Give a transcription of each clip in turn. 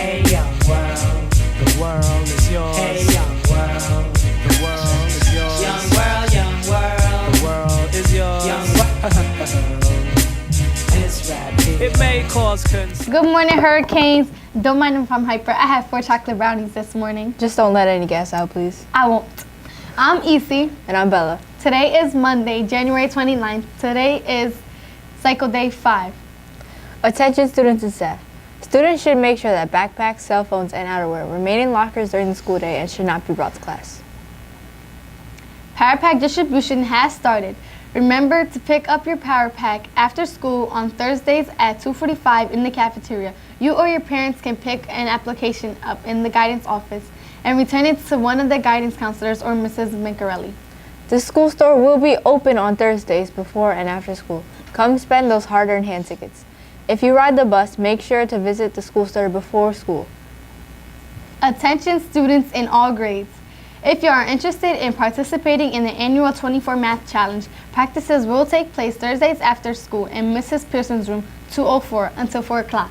Hey young world, The world is yours. hey young world, The world is yours. young world, young world, The world is yours. young world. This rap is It may cause concern. Good morning, hurricanes. Don't mind if I'm hyper. I had 4 chocolate brownies this morning. Just don't let any gas out, please. I won't. I'm Isi. And I'm Bella. Today is Monday, January 29th. Today is Cycle Day 5. Attention students and staff. Students should make sure that backpacks, cell phones, and outerwear remain in lockers during the school day and should not be brought to class. Power Pack distribution has started. Remember to pick up your Power Pack after school on Thursdays at 2:45 in the cafeteria. You or your parents can pick an application up in the guidance office and return it to one of the guidance counselors or Mrs. Mincarelli. The school store will be open on Thursdays before and after school. Come spend those hard-earned hand tickets. If you ride the bus, make sure to visit the school store before school. Attention students in all grades. If you are interested in participating in the annual 24 Math Challenge, practices will take place Thursdays after school in Mrs. Pearson's room 204 until 4 o'clock.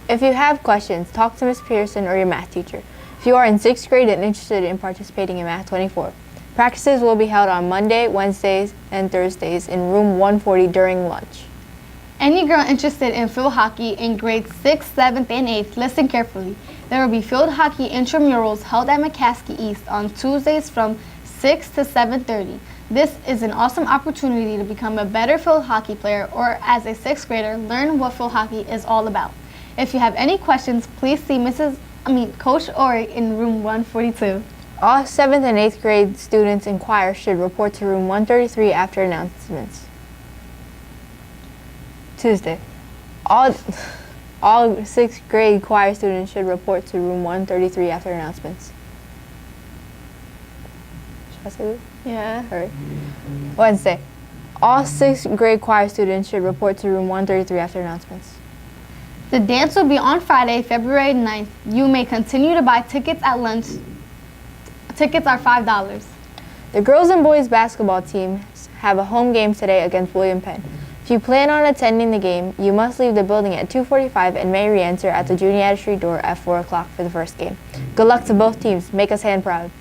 If you have questions, talk to Ms. Pearson or your math teacher. If you are in 6th grade and interested in participating in Math 24, practices will be held on Monday, Wednesdays, and Thursdays in room 140 during lunch. Any girl interested in field hockey in grades 6th, 7th, and 8th, listen carefully. There will be field hockey intramurals held at McCaskey East on Tuesdays from 6 to 7:30. This is an awesome opportunity to become a better field hockey player or, as a 6th grader, learn what field hockey is all about. If you have any questions, please see Coach Ori in room 142. All 7th and 8th grade students in choir should report to room 133 after announcements. Tuesday. All 6th grade choir students should report to room 133 after announcements. Should I say this? Yeah. All right. Wednesday. All 6th grade choir students should report to room 133 after announcements. The dance will be on Friday, February 9th. You may continue to buy tickets at lunch. Tickets are $5. The girls and boys basketball teams have a home game today against William Penn. If you plan on attending the game, you must leave the building at 2:45 and may re-enter at the Juniata Street door at 4 o'clock for the first game. Good luck to both teams. Make us hand proud.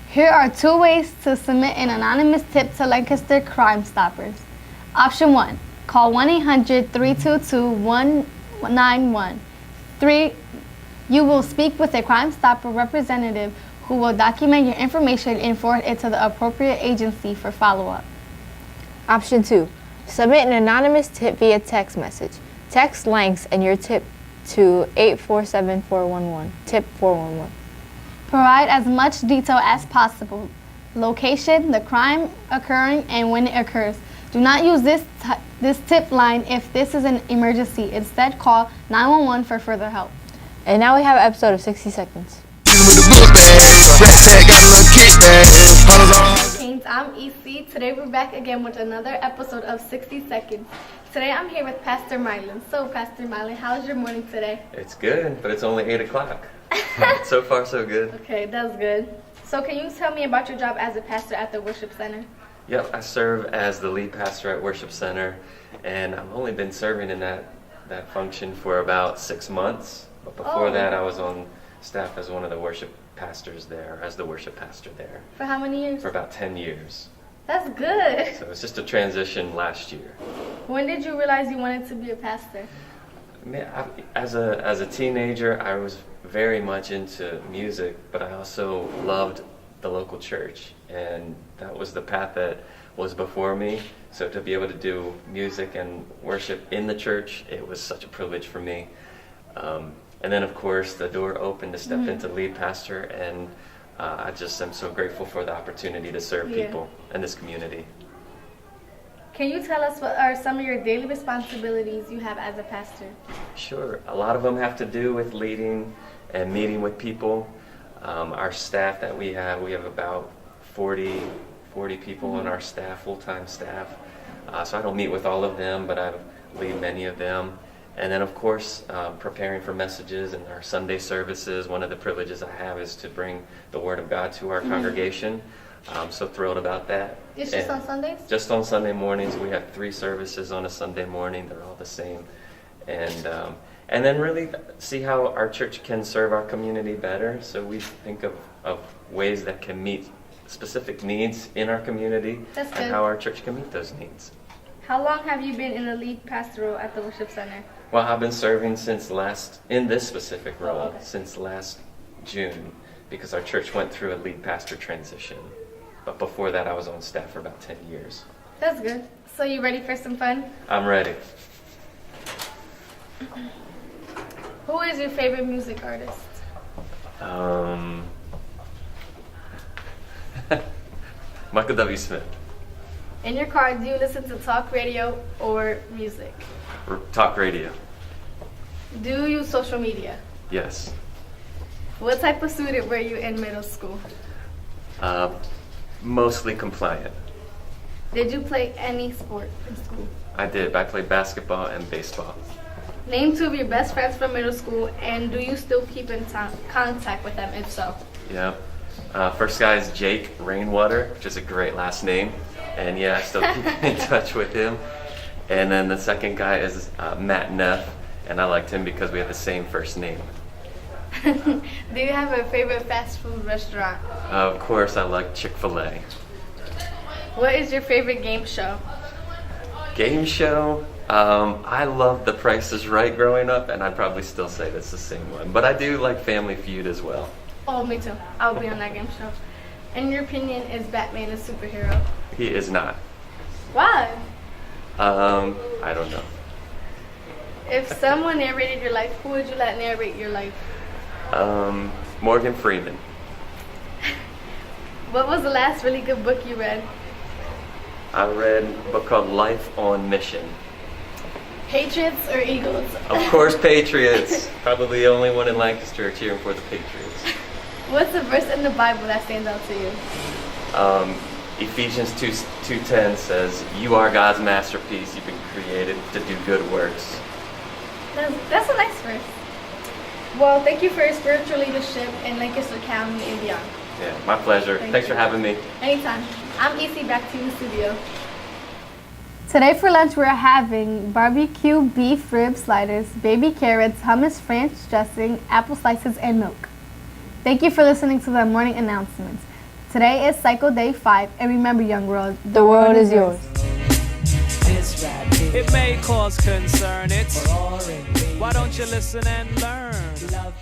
Here are 2 ways to submit an anonymous tip to Lancaster Crime Stoppers. Option 1. Call 1-800-322-191. 3. You will speak with a Crime Stopper representative who will document your information and forward it to the appropriate agency for follow-up. Option 2. Submit an anonymous tip via text message. Text lengths and your tip to 847411. Tip 411. Provide as much detail as possible. Location, the crime occurring, and when it occurs. Do not use this tip line if this is an emergency. Instead, call 911 for further help. And now we have an episode of 60 Seconds. Kings, I'm EC. Today we're back again with another episode of 60 Seconds. Today I'm here with Pastor Mylan. So, Pastor Mylan, how's your morning today? It's good, but it's only 8 o'clock. So far, so good. Okay, that's good. So can you tell me about your job as a pastor at the worship center? Yep, I serve as the lead pastor at Worship Center, and I've only been serving in that function for about 6 months. But before that, I was on staff as one of the worship pastors there, as the worship pastor there. For how many years? For about 10 years. That's good. So it's just a transition last year. When did you realize you wanted to be a pastor? As a teenager, I was very much into music, but I also loved the local church, and that was the path that was before me. So to be able to do music and worship in the church, it was such a privilege for me. And then, of course, the door opened to step into lead pastor, and I just am so grateful for the opportunity to serve people in this community. Can you tell us what are some of your daily responsibilities you have as a pastor? Sure. A lot of them have to do with leading and meeting with people. Our staff that we have about 40 people on our staff, full-time staff. So I don't meet with all of them, but I lead many of them. And then, of course, preparing for messages in our Sunday services. One of the privileges I have is to bring the Word of God to our congregation. I'm so thrilled about that. It's just on Sundays? Just on Sunday mornings. We have 3 services on a Sunday morning. They're all the same. And and then really see how our church can serve our community better. So we think of ways that can meet specific needs in our community. That's and good. how our church can meet those needs. How long have you been in the lead pastoral at the worship center? Well, I've been serving in this specific role okay. since last June, because our church went through a lead pastor transition. But before that, I was on staff for about 10 years. That's good. So you ready for some fun? I'm ready. Who is your favorite music artist? Michael W. Smith. In your car, do you listen to talk radio or music? Talk radio. Do you use social media? Yes. What type of student were you in middle school? Mostly compliant. Did you play any sport in school? I did. I played basketball and baseball. Name 2 of your best friends from middle school, and do you still keep in contact with them, if so? Yeah. First guy is Jake Rainwater, which is a great last name. And yeah, I still keep in touch with him. And then the second guy is Matt Neff, and I liked him because we have the same first name. Do you have a favorite fast food restaurant? Of course, I like Chick-fil-A. What is your favorite game show? Game show? I loved The Price is Right growing up, and I'd probably still say that's the same one. But I do like Family Feud as well. Oh, me too. I'll be on that game show. In your opinion, is Batman a superhero? He is not. Why? I don't know. If someone narrated your life, who would you let narrate your life? Morgan Freeman. What was the last really good book you read? I read a book called Life on Mission. Patriots or Eagles? Of course, Patriots. Probably the only one in Lancaster cheering for the Patriots. What's the verse in the Bible that stands out to you? Ephesians 2:10 says, "You are God's masterpiece. You've been created to do good works." That's a nice verse. Well, thank you for your spiritual leadership in Lancaster County and beyond. Yeah, my pleasure. Thanks for having me. Anytime. I'm EC, back to you in the studio. Today for lunch we're having barbecue beef rib sliders, baby carrots, hummus French dressing, apple slices, and milk. Thank you for listening to the morning announcements. Today is Cycle Day 5, and remember, young world, The world is yours. This rap hip It may cause concern. It's for all in me. why don't you listen and learn? Love